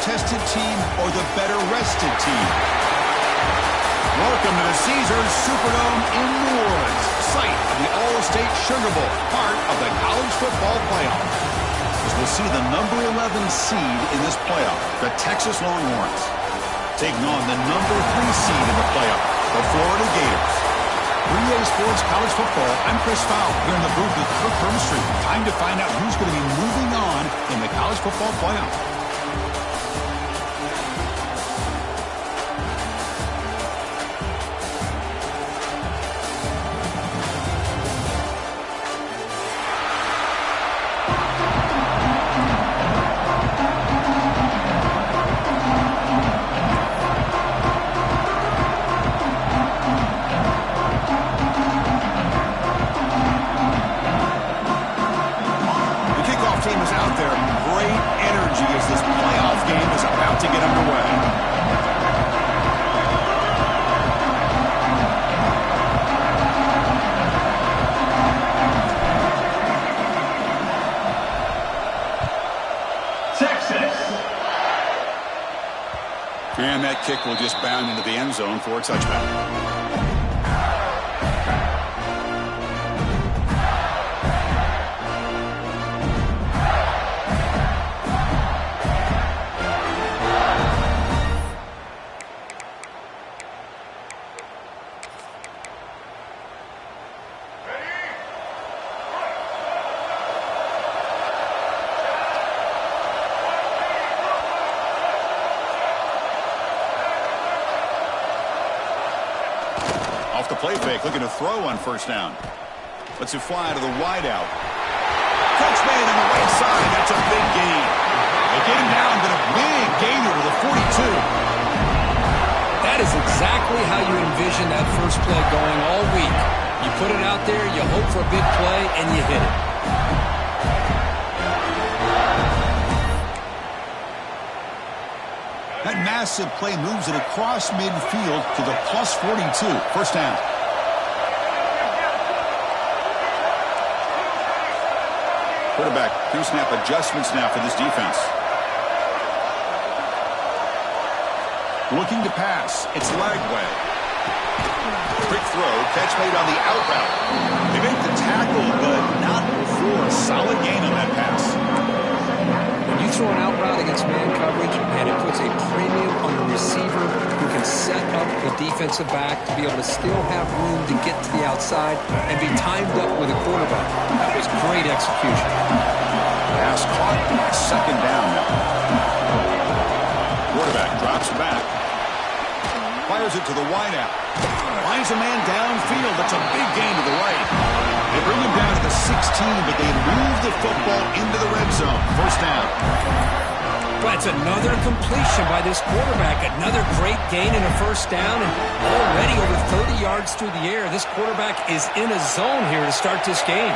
tested team or the better rested team? Welcome to the Caesars Superdome in New Orleans, site of the All-State Sugar Bowl, part of the college football playoff. As we'll see the number 11 seed in this playoff, the Texas Longhorns, taking on the number 3 seed in the playoff, the Florida Gators. 3A Sports College Football, I'm Chris Fowler. We're in the booth with Kirk Hermstreet. Time to find out who's going to be moving on in the college football playoff. And that kick will just bound into the end zone for a touchback. Off the play fake, looking to throw on first down. Lets it fly to the wideout. Catch made on the right side. That's a big gain. They get him down, but a big gainer to the 42. That is exactly how you envision that first play going all week. You put it out there, you hope for a big play, and you hit it. That massive play moves it across midfield to the plus 42. First down. Quarterback, pre-snap adjustments now for this defense. Looking to pass. It's Lagway. Quick throw. Catch made on the out route. They make the tackle, but not before a solid gain on that pass. When you throw an out route against man coverage, and it puts a premium on the receiver who can set up the defensive back to be able to still have room to get to the outside and be timed up with a quarterback. That was great execution. Pass caught. Second down now. Quarterback drops back. Fires it to the wideout. Finds a man downfield. That's a big gain to the right. They bring him down to the 16, but they move the football into the red zone. First down. That's another completion by this quarterback. Another great gain in a first down, and already over 30 yards through the air. This quarterback is in a zone here to start this game.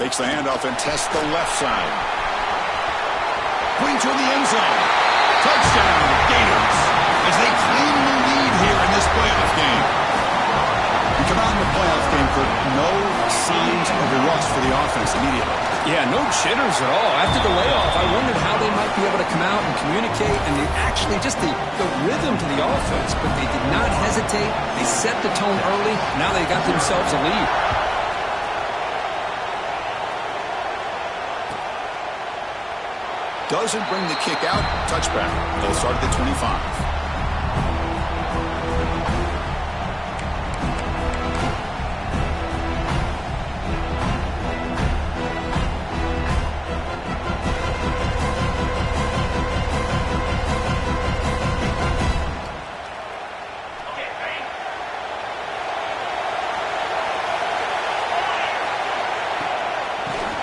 Takes the handoff and tests the left side. Going toward the end zone. Touchdown, Gators, as they claim the lead here in this playoff game. We come out in the playoff game for no signs of a rust for the offense immediately. Yeah, no jitters at all. After the layoff, I wondered how they might be able to come out and communicate and actually just the rhythm to the offense. But they did not hesitate. They set the tone early. Now they got themselves a lead. Doesn't bring the kick out. Touchback. They'll start at the 25.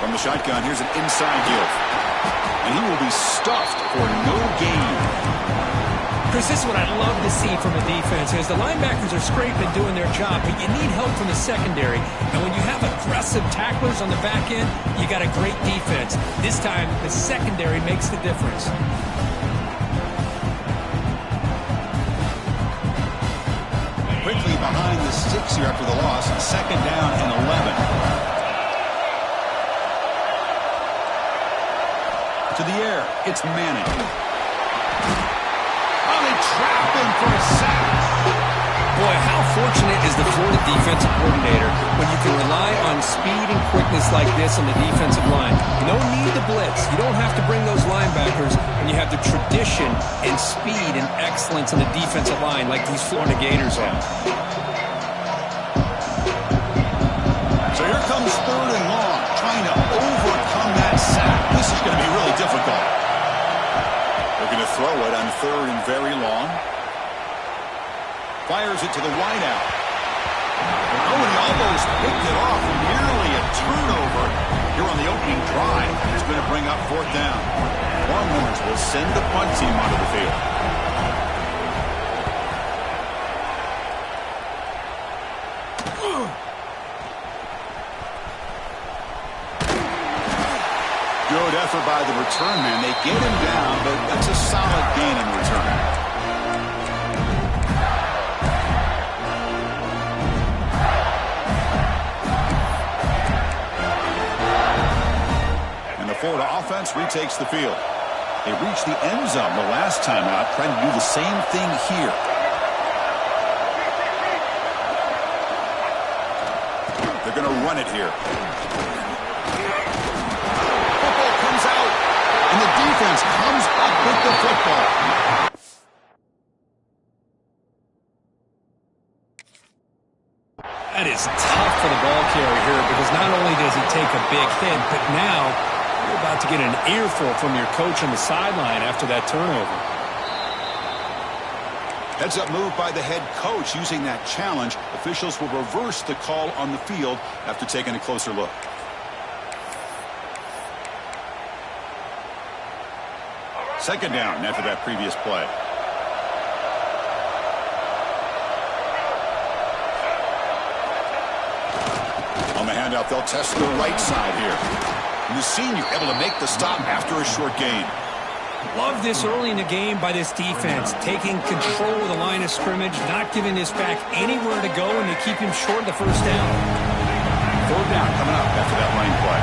From the shotgun, here's an inside give. And he will be stuffed for no gain. Chris, this is what I love to see from a defense is the linebackers are scraping doing their job, but you need help from the secondary. And when you have aggressive tacklers on the back end, you got a great defense. This time, the secondary makes the difference. Quickly behind the sticks here after the loss. Second down and 11. To the air, it's Manning. Oh, they trap him for a sack. Boy, how fortunate is the Florida defensive coordinator when you can rely on speed and quickness like this on the defensive line. No need to blitz. You don't have to bring those linebackers when you have the tradition and speed and excellence in the defensive line like these Florida Gators have. So here comes 3rd and long, trying to overcome that sack. This is going to be really difficult. They're going to throw it on 3rd and very long. Fires it to the wideout. Oh, and he almost picked it off. Nearly a turnover here on the opening drive. It's going to bring up 4th down. Longhorns will send the punt team onto the field. Good effort by the return man. They get him down, but that's a solid gain in return. Florida offense retakes the field. They reached the end zone the last time out, trying to do the same thing here. They're going to run it here. Football comes out, and the defense comes up with the football. That is tough for the ball carrier here because not only does he take a big hit, but now you're about to get an earful from your coach on the sideline after that turnover. Heads up move by the head coach using that challenge. Officials will reverse the call on the field after taking a closer look. Second down after that previous play. On the handout, they'll test the right side here. And the senior able to make the stop after a short gain. Love this early in the game by this defense, taking control of the line of scrimmage, not giving this back anywhere to go, and they keep him short of the first down. 3rd down coming up after that running play.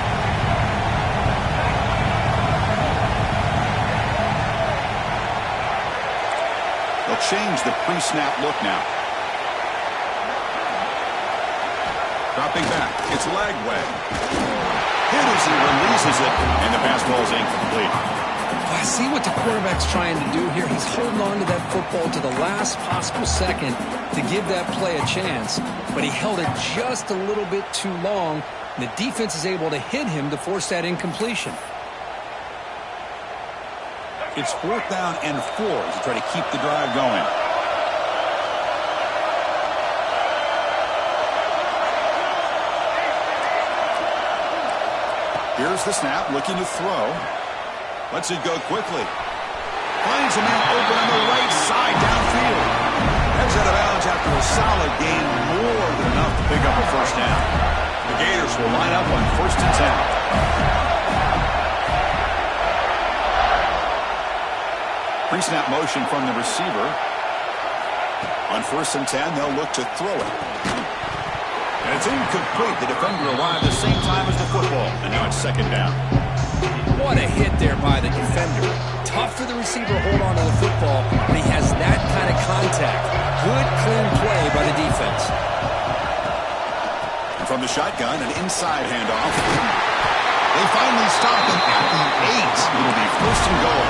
They'll change the pre-snap look now. Dropping back, it's Lagway. Hit as he releases it, and the pass ball is incomplete. I see what the quarterback's trying to do here. He's holding on to that football to the last possible second to give that play a chance, but he held it just a little bit too long, and the defense is able to hit him to force that incompletion. It's 4th down and 4 to try to keep the drive going. Here's the snap, looking to throw. Lets it go quickly. Finds a man open on the right side downfield. Heads out of bounds after a solid gain, more than enough to pick up a first down. The Gators will line up on 1st and 10. Pre-snap motion from the receiver. On 1st and 10, they'll look to throw it. And it's incomplete. The defender arrived the same time as the football. And now it's 2nd down. What a hit there by the defender. Tough for the receiver to hold on to the football, but he has that kind of contact. Good, clean play by the defense. And from the shotgun, an inside handoff. They finally stop him at the 8. It'll be 1st and goal.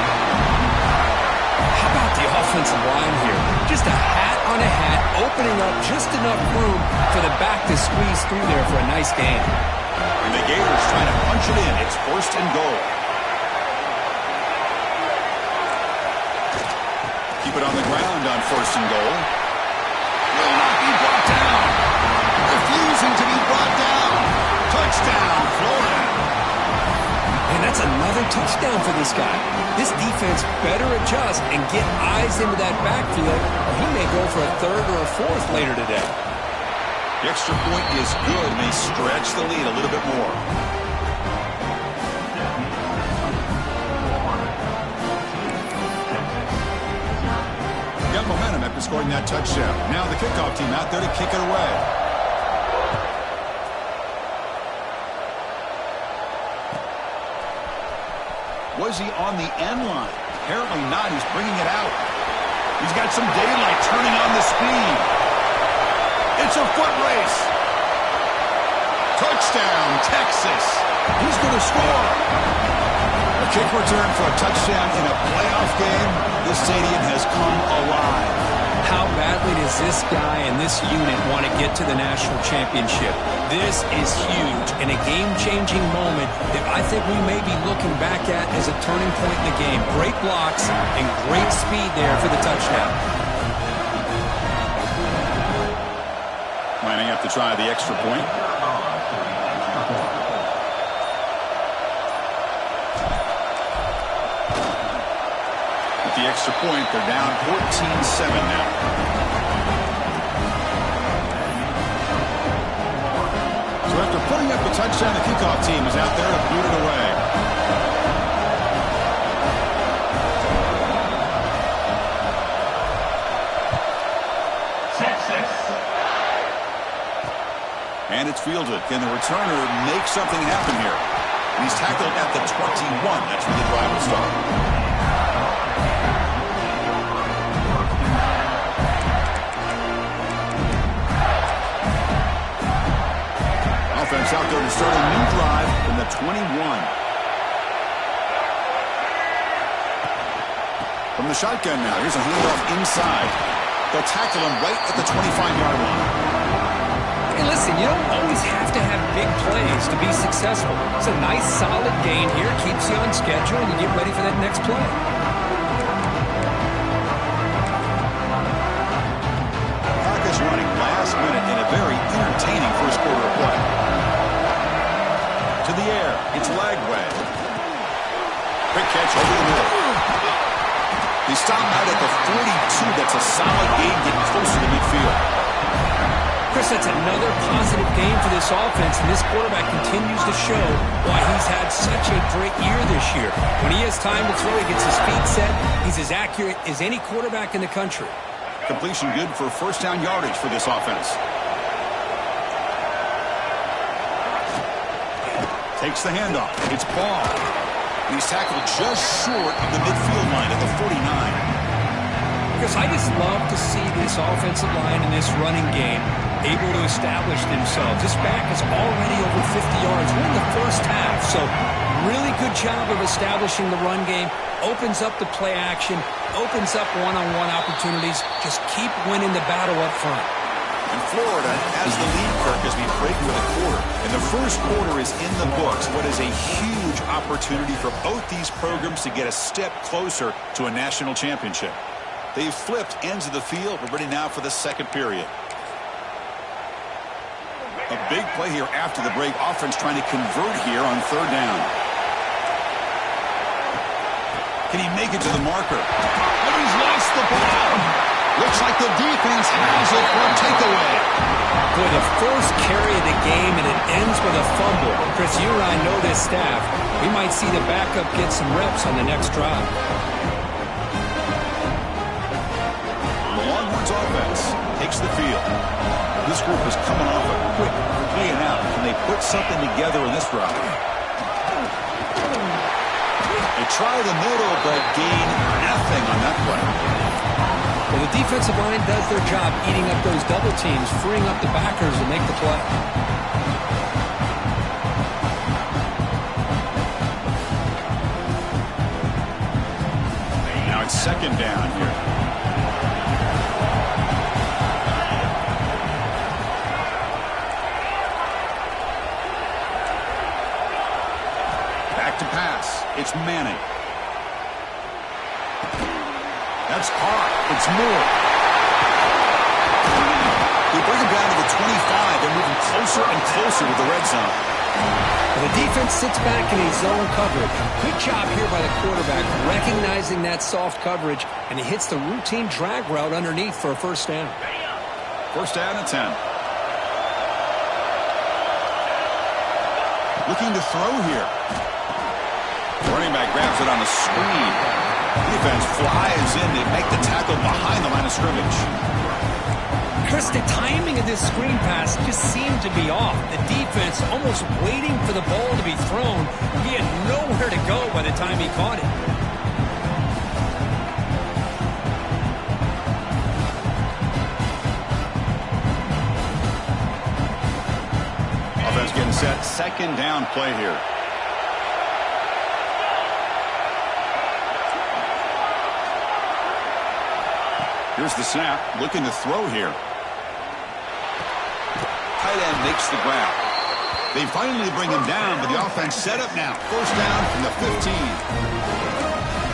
How about the offensive line here? Just a hat on a hat, opening up just enough room for the back to squeeze through there for a nice gain. And the Gators trying to punch it in. It's 1st and goal. Keep it on the ground on 1st and goal. Will not be brought down. Refusing to be brought down. Touchdown, Florida. And that's another touchdown for this guy. This defense better adjust and get eyes into that backfield, or he may go for a 3rd or a 4th later today. The extra point is good. May stretch the lead a little bit more. Got momentum after scoring that touchdown. Now the kickoff team out there to kick it away. Was he on the end line? Apparently not. He's bringing it out. He's got some daylight turning on the speed. It's a foot race. Touchdown, Texas. He's going to score. A kick return for a touchdown in a playoff game. This stadium has come alive. How badly does this guy and this unit want to get to the national championship? This is huge and a game-changing moment that I think we may be looking back at as a turning point in the game. Great blocks and great speed there for the touchdown. Lining up to try the extra point. With the extra point, they're down 14-7 now. So after putting up the touchdown, the kickoff team is out there to boot it away. And it's fielded. Can the returner make something happen here? And he's tackled at the 21. That's where the drive will start. Offense out there to start a new drive from the 21. From the shotgun now. Here's a handoff inside. They'll tackle him right at the 25-yard line. Hey, listen, you don't always have to have big plays to be successful. It's a nice, solid gain here. Keeps you on schedule, and you get ready for that next play. Clock is running last minute in a very entertaining first quarter of play. To the air. It's Lagway. Quick catch over the middle. He stopped out at the 42. That's a solid gain getting closer to midfield. Chris, that's another positive game for this offense, and this quarterback continues to show why he's had such a great year this year. When he has time to throw, he gets his feet set. He's as accurate as any quarterback in the country. Completion good for first down yardage for this offense. Takes the handoff. It's Ball. He's tackled just short of the midfield line at the 49. Chris, I just love to see this offensive line in this running game able to establish themselves. This back is already over 50 yards. We're in the first half, so really good job of establishing the run game. Opens up the play action, opens up one-on-one opportunities. Just keep winning the battle up front. And Florida has the lead, Kirk, as we break for the quarter. And the first quarter is in the books. What is a huge opportunity for both these programs to get a step closer to a national championship. They've flipped ends of the field. We're ready now for the second period. A big play here after the break. Offense trying to convert here on third down. Can he make it to the marker? And he's lost the ball. Looks like the defense has it for a takeaway. Boy, the first carry of the game, and it ends with a fumble. Chris, you and I know this staff. We might see the backup get some reps on the next drive. The Longhorns offense takes the field. This group is coming off a quick 3 and out. Can they put something together in this drive? They try the middle, but gain nothing on that play. Well, the defensive line does their job eating up those double teams, freeing up the backers to make the play. Now it's second down here. Back to pass. It's Manning. That's caught. It's Moore. They bring him down to the 25. They're moving closer and closer to the red zone. The defense sits back in his zone coverage. Good job here by the quarterback, recognizing that soft coverage, and he hits the routine drag route underneath for a first down. First down and 10. Looking to throw here. Running back grabs it on a screen. Defense flies in to make the tackle behind the line of scrimmage. Chris, the timing of this screen pass just seemed to be off. The defense almost waiting for the ball to be thrown. He had nowhere to go by the time he caught it. Offense getting set. Second down play here. Here's the snap. Looking to throw here. Tight end makes the grab. They finally bring him down, but the offense set up now. First down from the 15.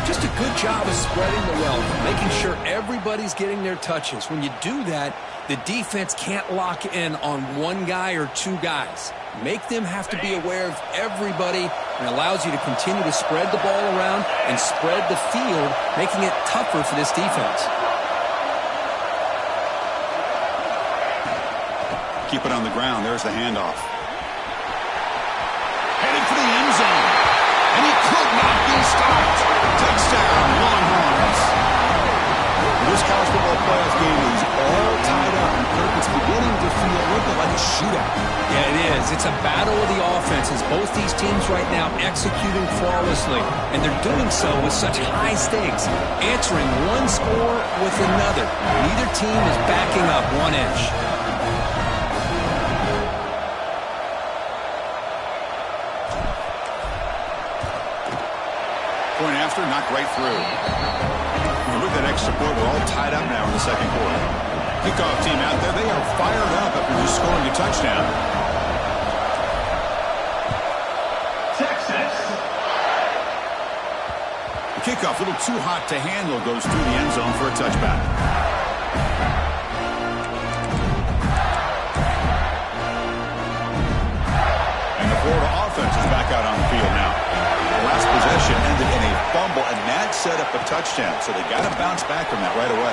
Just a good job of spreading the wealth, making sure everybody's getting their touches. When you do that, the defense can't lock in on one guy or two guys. Make them have to be aware of everybody, and allows you to continue to spread the ball around and spread the field, making it tougher for this defense. Keep it on the ground. There's the handoff. Heading for the end zone. And he could not be stopped. Touchdown, Longhorns. This college football playoff game is all tied up. And Kirk, it's beginning to feel a little bit like a shootout. Yeah, it is. It's a battle of the offenses. Both these teams right now executing flawlessly. And they're doing so with such high stakes. Answering one score with another. Neither team is backing up 1 inch. Point after, knocked right through. And with that extra point, we're all tied up now in the second quarter. Kickoff team out there, they are fired up after just scoring a touchdown. Texas. The kickoff, a little too hot to handle, goes through the end zone for a touchback. And the Florida offense is back out on the field now. The last possession ended in a fumble, and that set up a touchdown, so they got to bounce back from that right away.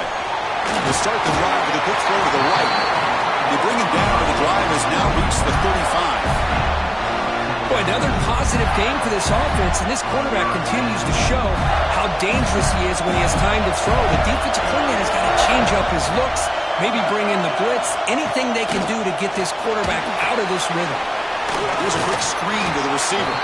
They start the drive with a quick throw to the right. They bring him down, but the drive has now reached the 35. Boy, another positive game for this offense, and this quarterback continues to show how dangerous he is when he has time to throw. The defensive coordinator's got to change up his looks, maybe bring in the blitz, anything they can do to get this quarterback out of this rhythm. Here's a quick screen to the receiver.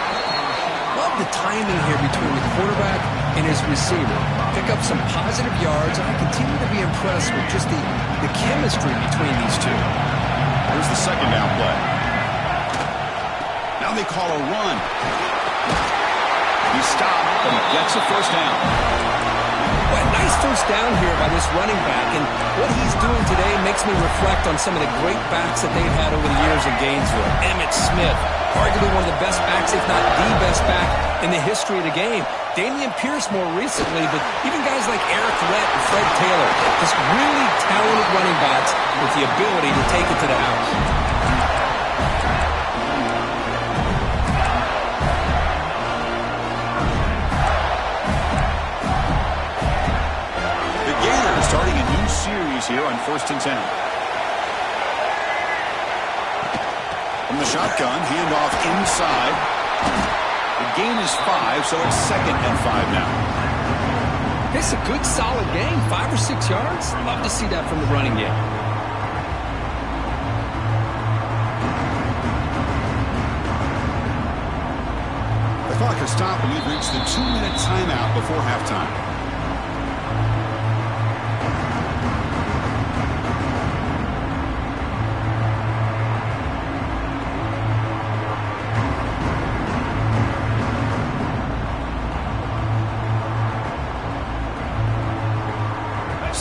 Love the timing here between the quarterback and his receiver. Pick up some positive yards, and I continue to be impressed with just the chemistry between these two. Here's the second down play. Now they call a run. He stopped, but he gets a first down. Well, nice first down here by this running back, and what he's doing today makes me reflect on some of the great backs that they've had over the years in Gainesville. Emmitt Smith, arguably one of the best backs, if not the best back in the history of the game. Damian Pierce more recently, but even guys like Eric Rhett and Fred Taylor, just really talented running backs with the ability to take it to the house. Starting a new series here on 1st and 10. From the shotgun, handoff inside. The gain is 5, so it's 2nd and 5 now. It's a good, solid game. 5 or 6 yards. Love to see that from the running game. The clock has stopped, and we've reached the 2-minute timeout before halftime.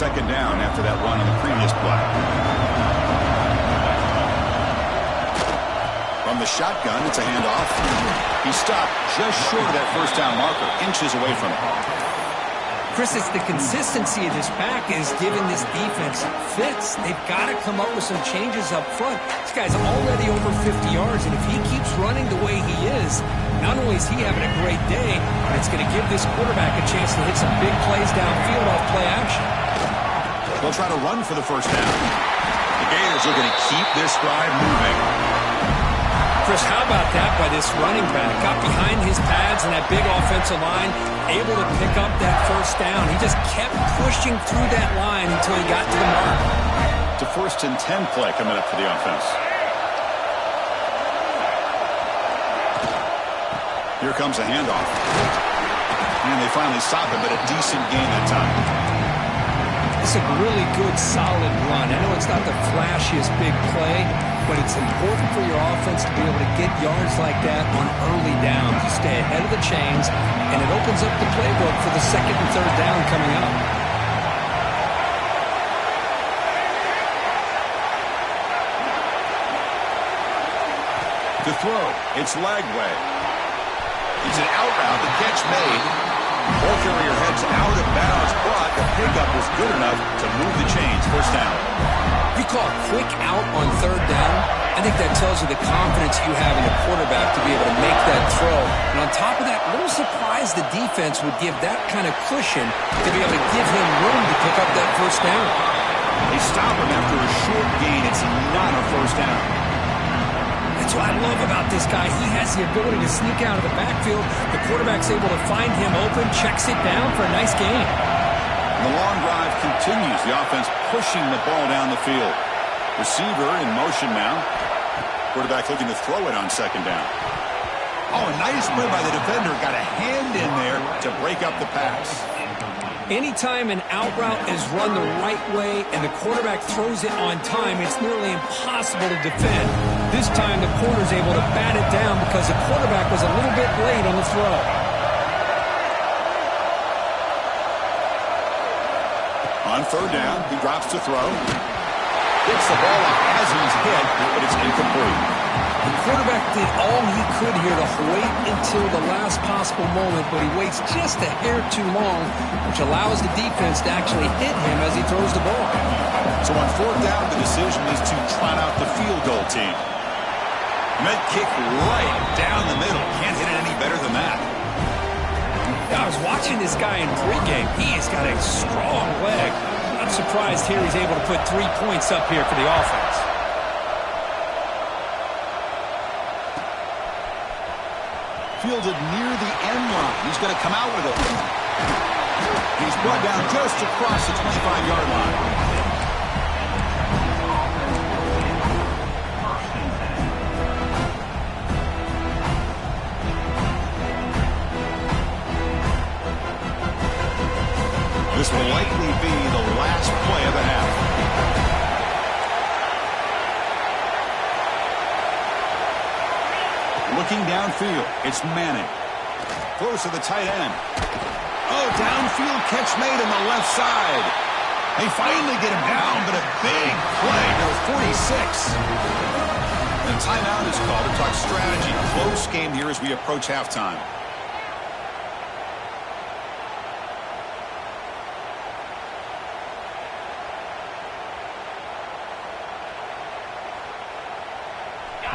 Second down after that run on the previous play. From the shotgun, it's a handoff. He stopped just short of that first down marker, inches away from it. Chris, it's the consistency of this back is giving this defense fits. They've got to come up with some changes up front. This guy's already over 50 yards, and if he keeps running the way he is, not only is he having a great day, but it's going to give this quarterback a chance to hit some big plays downfield off play action. They'll try to run for the first down. The Gators are going to keep this drive moving. Chris, how about that by this running back? Got behind his pads and that big offensive line, able to pick up that first down. He just kept pushing through that line until he got to the mark. It's a 1st and 10 play coming up for the offense. Here comes a handoff. And they finally stop him, but a decent gain that time. It's a really good, solid run. I know it's not the flashiest big play, but it's important for your offense to be able to get yards like that on early downs. You stay ahead of the chains, and it opens up the playbook for the 2nd and 3rd down coming up. To throw, it's Lagway. It's an out route, the catch made. Ball carrier heads out of bounds, but the pickup was good enough to move the chains. 1st down. You call a quick out on 3rd down, I think that tells you the confidence you have in the quarterback to be able to make that throw. And on top of that, a little surprised the defense would give that kind of cushion to be able to give him room to pick up that 1st down. They stop him after a short gain. It's not a 1st down. That's what I love about this guy. He has the ability to sneak out of the backfield. The quarterback's able to find him open, checks it down for a nice gain. The long drive continues. The offense pushing the ball down the field. Receiver in motion now. Quarterback looking to throw it on 2nd down. Oh, a nice play by the defender. Got a hand in there to break up the pass. Anytime an out route is run the right way and the quarterback throws it on time, it's nearly impossible to defend. This time the corner's able to bat it down because the quarterback was a little bit late on the throw. On 3rd down, he drops to throw. Gets the ball up as he's hit, but it's incomplete. The quarterback did all he could here to wait until the last possible moment, but he waits just a hair too long, which allows the defense to actually hit him as he throws the ball. So on 4th down, the decision is to trot out the field goal team. Med kick right down the middle. Can't hit it any better than that. I was watching this guy in pregame. He has got a strong leg. Not surprised here he's able to put 3 points up here for the offense. Fielded near the end line. He's going to come out with it. He's brought down just across the 25-yard line. This will likely be the last play of the half. Looking downfield, it's Manning. Throws to the tight end. Oh, downfield catch made on the left side. They finally get him down, but a big play to the 46. And timeout is called to talk strategy. Close game here as we approach halftime.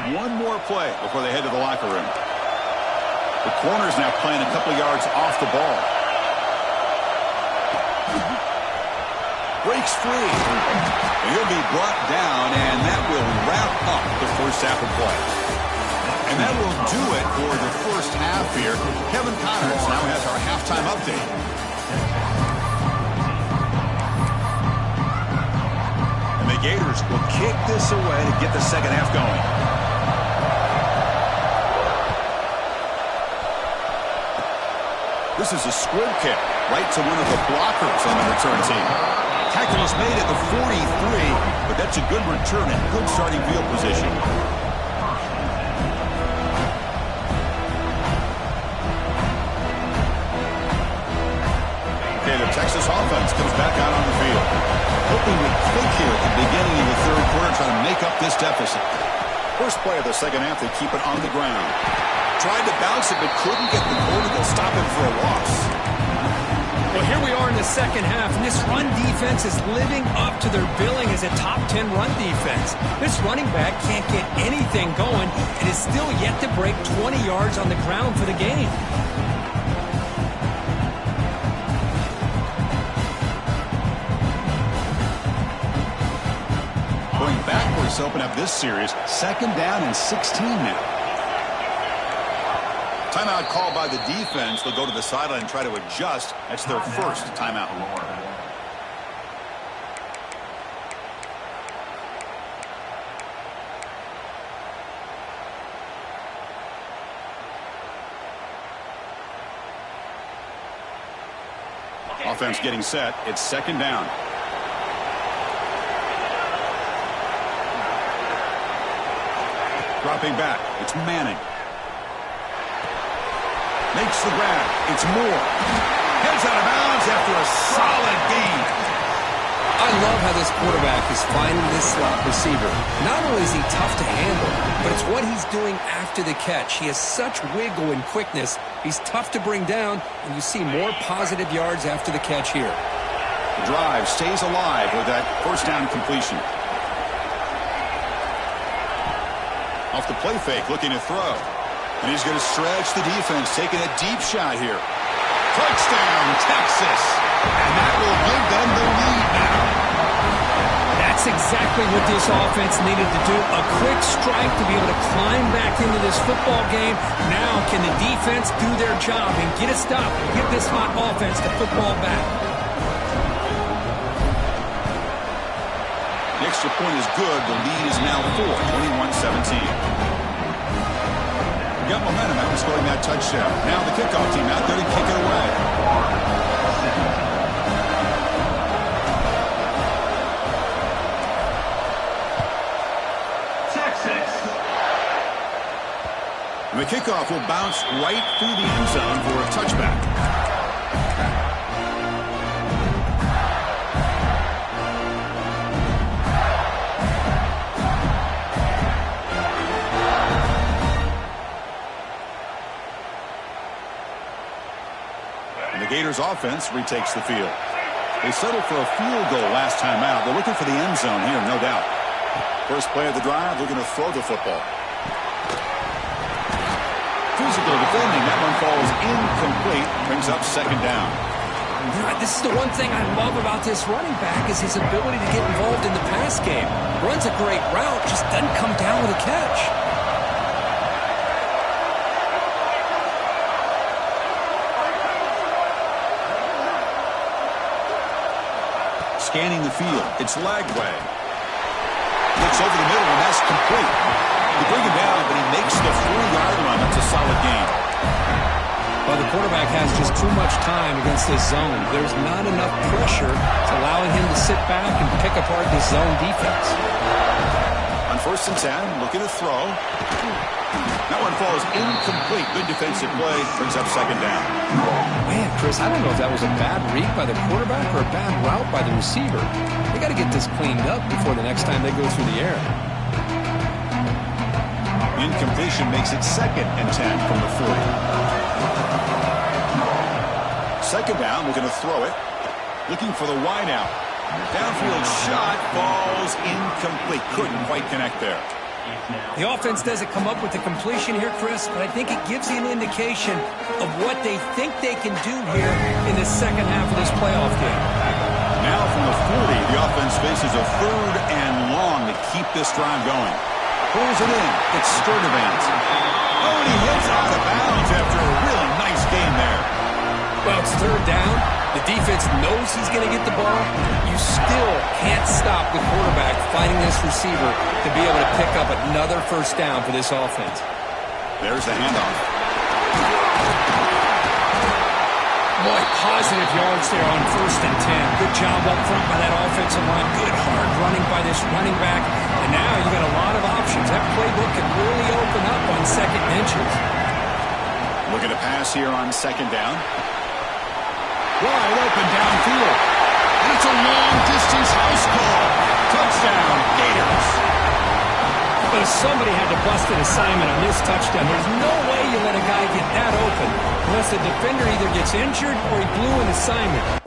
One more play before they head to the locker room. The corner's now playing a couple yards off the ball. Breaks free. And he'll be brought down, and that will wrap up the 1st half of play. And that will do it for the 1st half here. Kevin Connors now has our halftime update. And the Gators will kick this away to get the 2nd half going. This is a squib kick right to one of the blockers on the return team. Tackle is made at the 43, but that's a good return and good starting field position. Okay, the Texas offense comes back out on the field. Hoping to click here at the beginning of the 3rd quarter, trying to make up this deficit. First play of the 2nd half, they keep it on the ground. Tried to bounce it, but couldn't get the quarter. They'll stop him for a loss. Well, here we are in the 2nd half, and this run defense is living up to their billing as a top 10 run defense. This running back can't get anything going and is still yet to break 20 yards on the ground for the game. Going backwards to open up this series. 2nd down and 16 now. Timeout called by the defense. They'll go to the sideline and try to adjust. That's their 1st timeout. Offense getting set. It's second down. Dropping back. It's Manning. Makes the grab. It's Moore. Heads out of bounds after a solid gain. I love how this quarterback is finding this slot receiver. Not only is he tough to handle, but it's what he's doing after the catch. He has such wiggle and quickness. He's tough to bring down, and you see more positive yards after the catch here. The drive stays alive with that first down completion. Off the play fake, looking to throw. And he's going to stretch the defense, taking a deep shot here. Touchdown, Texas. And that will give them the lead now. That's exactly what this offense needed to do. A quick strike to be able to climb back into this football game. Now can the defense do their job and get a stop? Give this hot offense the football back. The extra point is good. The lead is now 4, 21-17. Got momentum after scoring that touchdown. Now the kickoff team out there to kick it away. Texas. And the kickoff will bounce right through the end zone for a touchback. The Gators offense retakes the field. They settled for a field goal last time out. They're looking for the end zone here, no doubt. First play of the drive, they're going to throw the football. Physical defending. That one falls incomplete. Brings up second down. This is the one thing I love about this running back is his ability to get involved in the pass game. Runs a great route, just doesn't come down with a catch. Scanning the field. It's Lagway. Looks over the middle, and that's complete. They bring him down, but he makes the 4-yard run. That's a solid gain. Well, the quarterback has just too much time against this zone. There's not enough pressure to allowing him to sit back and pick apart this zone defense. On 1st and 10, looking to throw. That one falls incomplete. Good defensive play. Brings up second down. Man, Chris, I don't know if that was a bad read by the quarterback or a bad route by the receiver. They got to get this cleaned up before the next time they go through the air. Incompletion makes it 2nd and 10 from the 40. Second down, looking to throw it. Looking for the wide out. Downfield shot falls incomplete. Couldn't quite connect there. The offense doesn't come up with the completion here, Chris, but I think it gives you an indication of what they think they can do here in the second half of this playoff game. Now from the 40, the offense faces a 3rd and long to keep this drive going. Pulls it in. It's Sturdivant. Oh, and he hits out of bounds after a really nice game there. Well, it's 3rd down. The defense knows he's going to get the ball. You still can't stop the quarterback finding this receiver to be able to pick up another first down for this offense. There's the handoff. Boy, positive yards there on 1st and 10. Good job up front by that offensive line. Good hard running by this running back. And now you got a lot of options. That playbook can really open up on 2nd and inches. Looking to pass here on 2nd down. Wide open downfield. And it's a long-distance house call. Touchdown, Gators. But somebody had to bust an assignment on this touchdown. There's no way you let a guy get that open unless the defender either gets injured or he blew an assignment.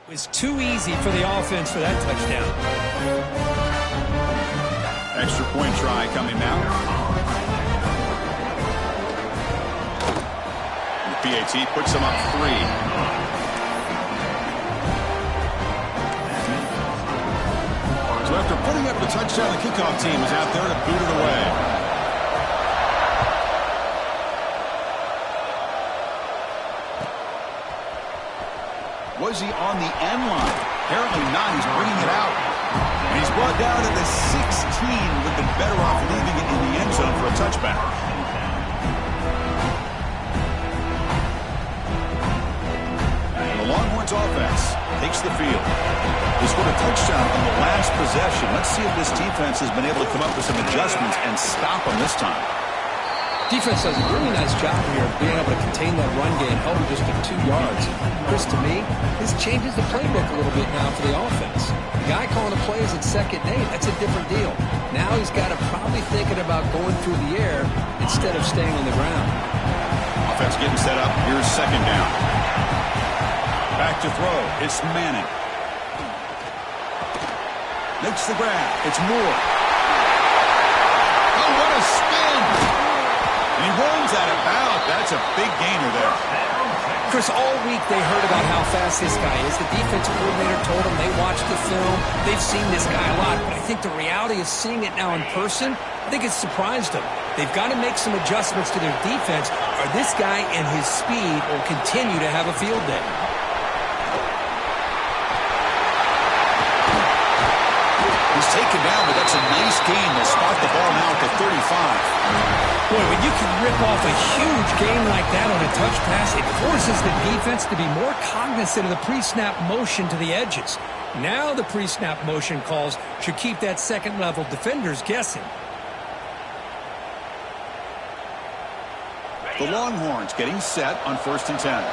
It was too easy for the offense for that touchdown. Extra point try coming now. The PAT puts them up 3. So after putting up the touchdown, the kickoff team is out there to boot it away. Was he on the end line? Apparently not. He's bringing it out. And he's brought down at the 16. Would have been better off leaving it in the end zone for a touchback. And the Longhorns offense takes the field. They scored a touchdown on the last possession. Let's see if this defense has been able to come up with some adjustments and stop them this time. Defense does a really nice job here of being able to contain that run game, held him just to 2 yards. Chris, to me, this changes the playbook a little bit now for the offense. The guy calling the plays at 2nd and 8, that's a different deal. Now he's got to probably thinking about going through the air instead of staying on the ground. Offense getting set up. Here's 2nd down. Back to throw. It's Manning. Makes the grab. It's Moore. Oh, what a spin! And he runs out of bounds. That's a big gainer there. Chris, all week they heard about how fast this guy is. The defensive coordinator told them they watched the film. They've seen this guy a lot. But I think the reality of seeing it now in person, I think it's surprised them. They've got to make some adjustments to their defense, or this guy and his speed will continue to have a field day. He's taken down, but that's a nice gain. They'll spot the ball now at the 35. Boy, when you can rip off a huge gain like that on a touch pass, it forces the defense to be more cognizant of the pre-snap motion to the edges. Now the pre-snap motion calls should keep that second-level defenders guessing. The Longhorns getting set on 1st and 10.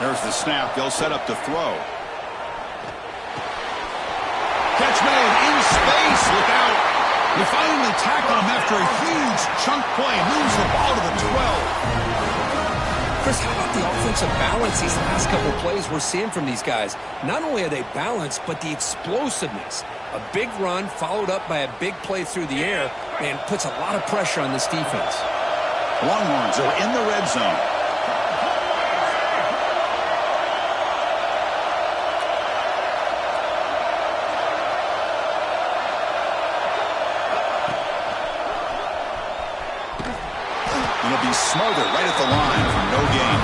There's the snap. They'll set up to throw. Catch made in space. Look out. They finally tackle him after a huge chunk play. Moves the ball to the 12. Chris, how about the offensive balance these last couple plays we're seeing from these guys? Not only are they balanced, but the explosiveness. A big run followed up by a big play through the air, and puts a lot of pressure on this defense. Longhorns are in the red zone. It'll be Smother right at the line for no gain.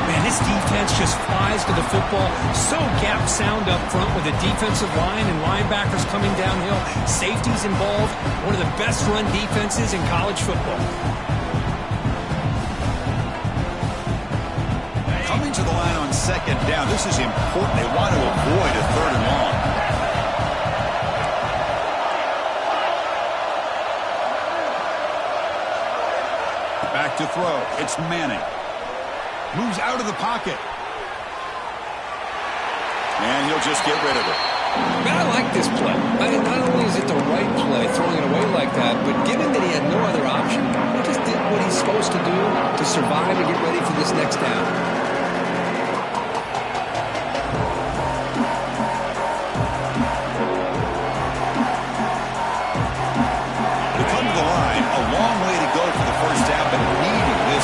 Man, this defense just flies to the football. So gap sound up front with the defensive line and linebackers coming downhill. Safeties involved. One of the best run defenses in college football. Coming to the line on 2nd down. This is important. They want to avoid a 3rd and long. Back to throw. It's Manning. Moves out of the pocket. And he'll just get rid of it. Man, I like this play. Not only is it the right play, throwing it away like that, but given that he had no other option, he just did what he's supposed to do to survive and get ready for this next down.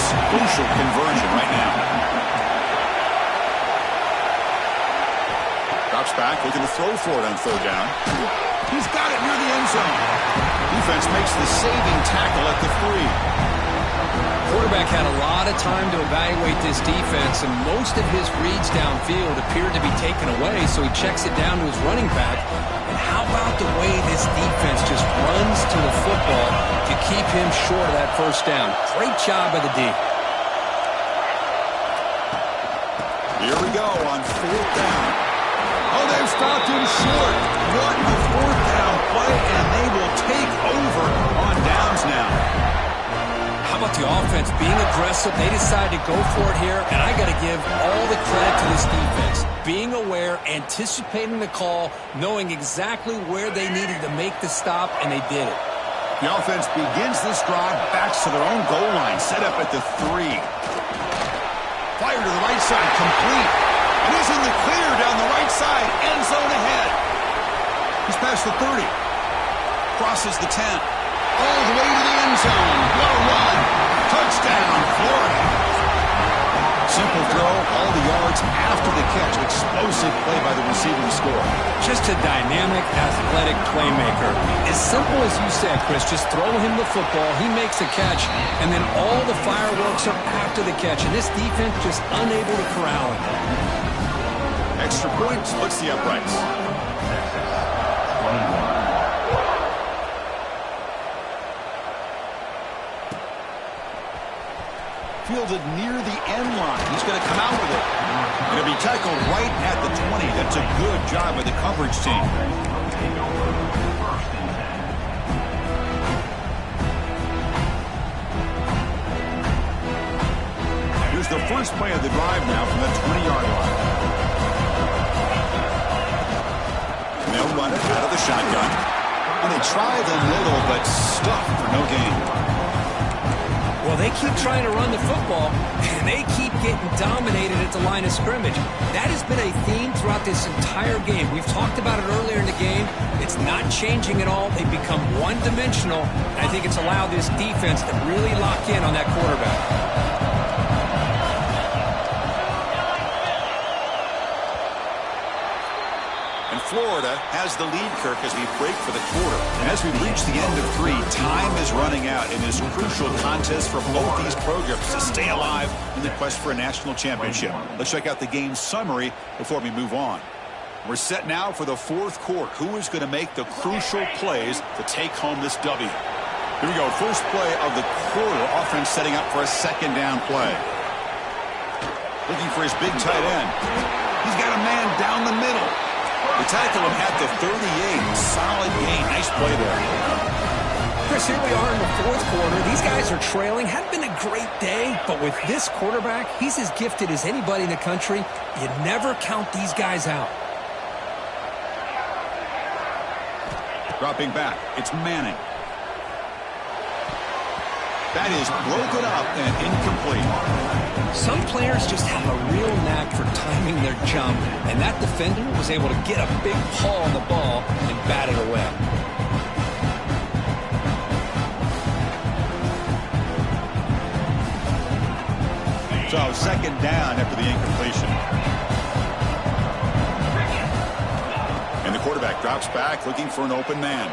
Crucial conversion right now. Drops back, looking to throw for it on 3rd down. He's got it near the end zone. Defense makes the saving tackle at the 3. Quarterback had a lot of time to evaluate this defense, and most of his reads downfield appeared to be taken away, so he checks it down to his running back. And how about the way this defense just runs to the football to keep him short of that 1st down? Great job by the D. Here we go on 4th down. Oh, they've stopped him short. What a 4th down play, and they will take over on downs now. How about the offense being aggressive? They decide to go for it here, and I got to give all the credit to this defense. Being aware, anticipating the call, knowing exactly where they needed to make the stop, and they did it. The offense begins this drive, backs to their own goal line, set up at the 3. Fired to the right side, complete. And he's in the clear down the right side, end zone ahead. He's past the 30. Crosses the 10. All the way to the end zone. What a run. Touchdown, Florida. Simple throw, all the yards after the catch. Explosive play by the receiver to score. Just a dynamic, athletic playmaker. As simple as you said, Chris, just throw him the football, he makes the catch, and then all the fireworks are after the catch. And this defense just unable to corral him. Extra point splits the uprights. Fielded near the end line. He's going to come out with it. Going to be tackled right at the 20. That's a good job by the coverage team. Here's the first play of the drive now from the 20-yard line. And they'll run it out of the shotgun. And they try the middle, but stuffed for no gain. Well, they keep trying to run the football, and they keep getting dominated at the line of scrimmage. That has been a theme throughout this entire game. We've talked about it earlier in the game. It's not changing at all. They've become one-dimensional, and I think it's allowed this defense to really lock in on that quarterback. Florida has the lead, Kirk, as we break for the quarter. And as we reach the end of 3, time is running out in this crucial contest for both these programs to stay alive in the quest for a national championship. Let's check out the game summary before we move on. We're set now for the 4th quarter. Who is going to make the crucial plays to take home this W? Here we go. First play of the quarter. Offense setting up for a 2nd down play. Looking for his big tight end. He's got a man down the middle. They tackle him at the 38. Solid gain. Nice play there. Chris, here we are in the 4th quarter. These guys are trailing. Hadn't been a great day, but with this quarterback, he's as gifted as anybody in the country. You never count these guys out. Dropping back. It's Manning. That is broken up and incomplete. Some players just have a real knack for timing their jump, and that defender was able to get a big paw on the ball and bat it away. So 2nd down after the incompletion. And the quarterback drops back looking for an open man.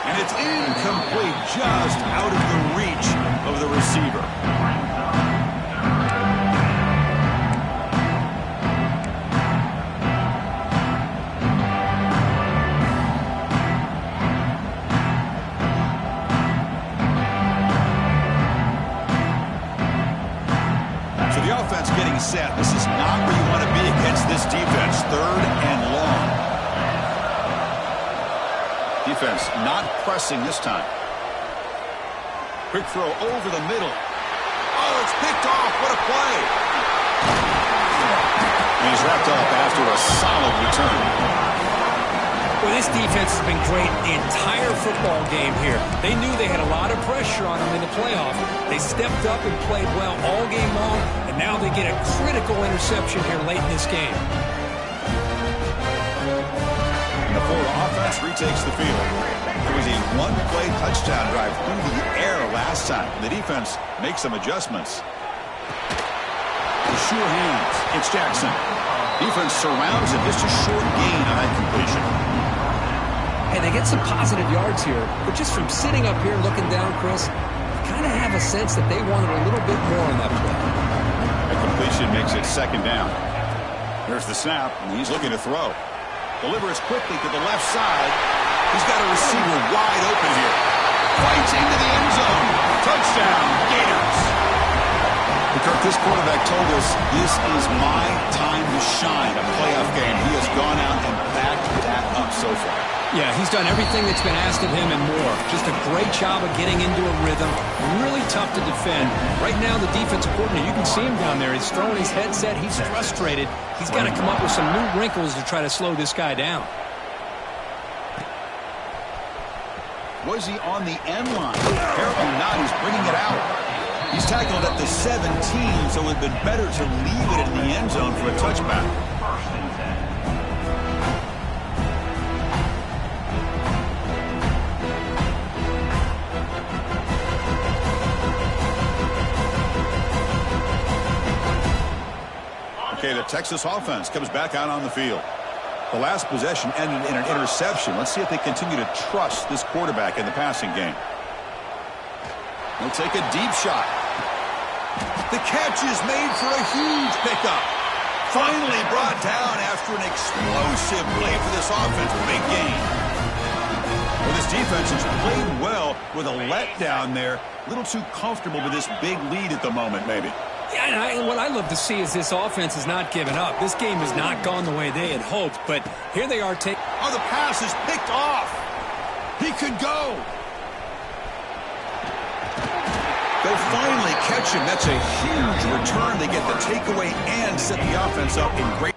And it's incomplete, just out of the reach of the receiver. So the offense getting set. This is not where you want to be against this defense. 3rd and long. Defense not pressing this time. Quick throw over the middle. Oh, it's picked off. What a play. And he's wrapped up after a solid return. Well, this defense has been great the entire football game here. They knew they had a lot of pressure on them in the playoff. They stepped up and played well all game long, and now they get a critical interception here late in this game. The Florida offense retakes the field. It was a 1-play touchdown drive through the air last time. The defense makes some adjustments. The sure hands. It's Jackson. Defense surrounds him. Just a short gain on that completion. And they get some positive yards here, but just from sitting up here looking down, Chris, you kind of have a sense that they wanted a little bit more on that play. That completion makes it 2nd down. There's the snap, and he's looking to throw. Delivers quickly to the left side. He's got a receiver wide open here. Fights into the end zone. Touchdown, Gators. Kirk, this quarterback told us this is my time to shine, a playoff game. He has gone out and backed that up so far. Yeah, he's done everything that's been asked of him and more. Just a great job of getting into a rhythm. Really tough to defend. Right now, the defensive coordinator, you can see him down there. He's throwing his headset. He's frustrated. He's got to come up with some new wrinkles to try to slow this guy down. Was he on the end line? Apparently not. He's bringing it out. He's tackled at the 17, so it would have been better to leave it in the end zone for a touchback. Okay, the Texas offense comes back out on the field. The last possession ended in an interception. Let's see if they continue to trust this quarterback in the passing game. He'll take a deep shot. The catch is made for a huge pickup. Finally brought down after an explosive play for this offense. Big gain. Well, this defense has played well with a letdown there. A little too comfortable with this big lead at the moment, maybe. Yeah, and what I love to see is this offense has not given up. This game has not gone the way they had hoped, but here they are taking... Oh, the pass is picked off. He could go. They'll finally catch him. That's a huge return. They get the takeaway and set the offense up in great...